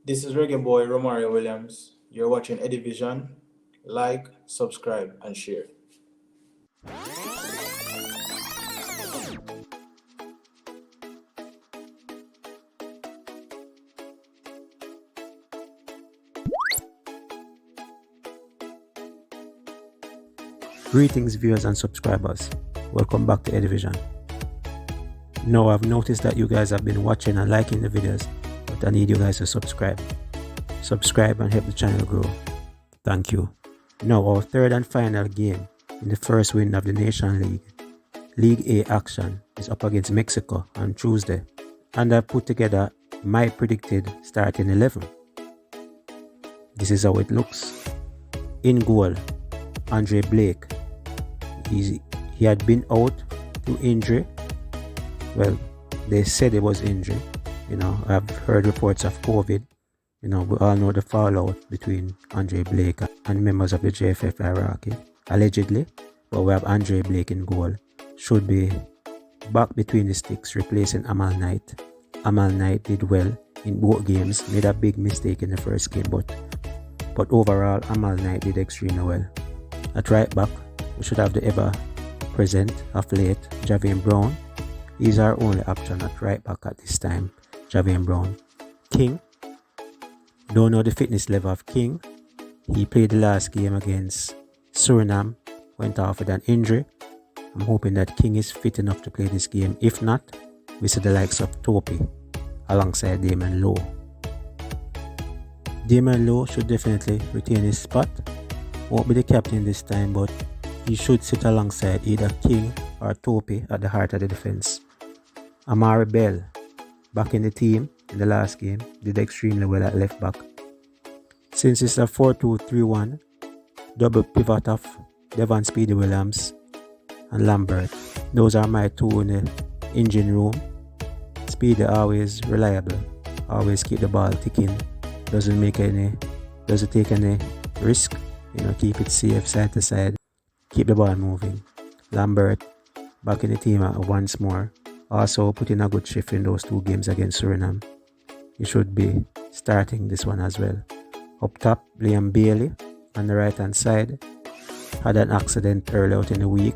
This is Reggae Boy Romario Williams. You're watching Eddy Vision. Like, subscribe, and share. Greetings viewers and subscribers, welcome back to Eddy Vision. Now I've noticed that you guys have been watching and liking the videos, but I need you guys to subscribe. Subscribe and help the channel grow. Thank you. Now our third and final game in the first win of the Nation League. League A action is up against Mexico on Tuesday, and I put together my predicted starting 11. This is how it looks. In goal, Andre Blake. He had been out to injury. Well, they said it was injury. I've heard reports of COVID. We all know the fallout between Andre Blake and members of the JFF hierarchy, allegedly. But we have Andre Blake in goal. Should be back between the sticks, replacing Amal Knight. Amal Knight did well in both games, made a big mistake in the first game, but overall, Amal Knight did extremely well. At right back, we should have the ever-present of late, Javier Brown. He's our only option at right back at this time, Javier Brown. King, don't know the fitness level of King. He played the last game against Suriname, went off with an injury. I'm hoping that King is fit enough to play this game. If not, we see the likes of Topi alongside Damon Lowe. Damon Lowe should definitely retain his spot. Won't be the captain this time, but he should sit alongside either King or Topi at the heart of the defense. Amari Bell, back in the team in the last game, did extremely well at left back. Since it's a 4-2-3-1, double pivot of Devon Speedy Williams and Lambert. Those are my two in the engine room. Speedy always reliable, always keep the ball ticking, doesn't take any risk. Keep it safe side to side, keep the ball moving. Lambert, back in the team once more, also put in a good shift in those two games against Suriname. He should be starting this one as well. Up top, Liam Bailey on the right hand side. Had an accident early out in the week.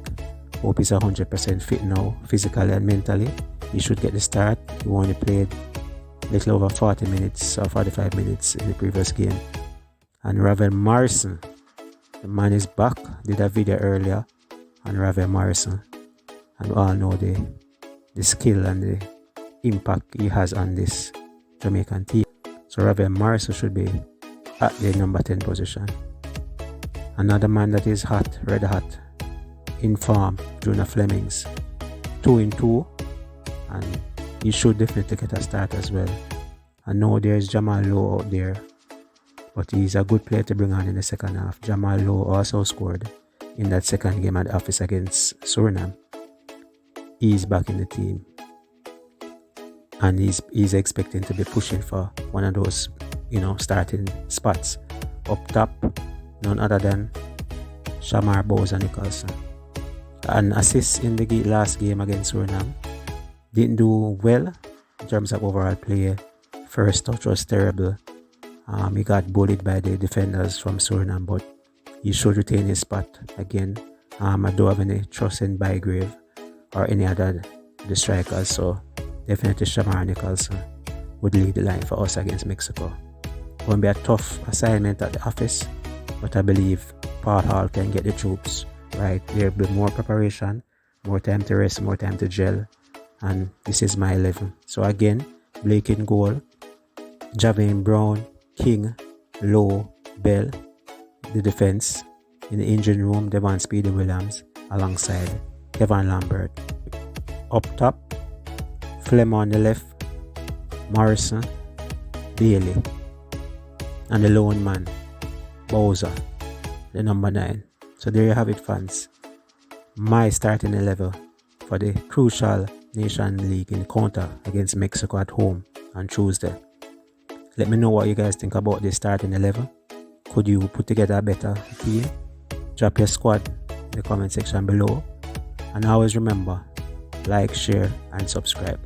Hope he's 100% fit now, physically and mentally. He should get the start. He only played a little over 40 minutes or 45 minutes in the previous game. And Ravel Morrison, the man is back. Did a video earlier on Ravel Morrison, and we all know the skill and the impact he has on this Jamaican team. So Ravel Morrison should be at the number 10 position. Another man that is hot, red hot, in form, Jonah Flemings, 2-2, and he should definitely get a start as well. I know there's Jamal Lowe out there, but he's a good player to bring on in the second half. Jamal Lowe also scored in that second game at the office against Suriname. He's back in the team, and he's expecting to be pushing for one of those, starting spots. Up top, none other than Shamar Bowser Nicholson. An assist in the last game against Suriname. Didn't do well in terms of overall play. First touch was terrible. He got bullied by the defenders from Suriname, but he should retain his spot again. I don't have any trust in Bygrave or any other the strikers, so definitely Shamar Nicholson would lead the line for us against Mexico. Won't be a tough assignment at the office, but I believe Paul Hall can get the troops right. There'll be more preparation, more time to rest, more time to gel, and this is my 11. So again, Blake in goal, Javier Brown, King, Lowe, Bell. The defense in the engine room, Devon Speedy Williams alongside Kevin Lambert. Up top, Flem on the left, Morrison, Bailey, and the lone man, Bowser, the number 9. So there you have it, fans. My starting 11 for the crucial Nation League encounter against Mexico at home on Tuesday. Let me know what you guys think about this starting 11. Could you put together a better team? Drop your squad in the comment section below. And always remember, like, share, and subscribe.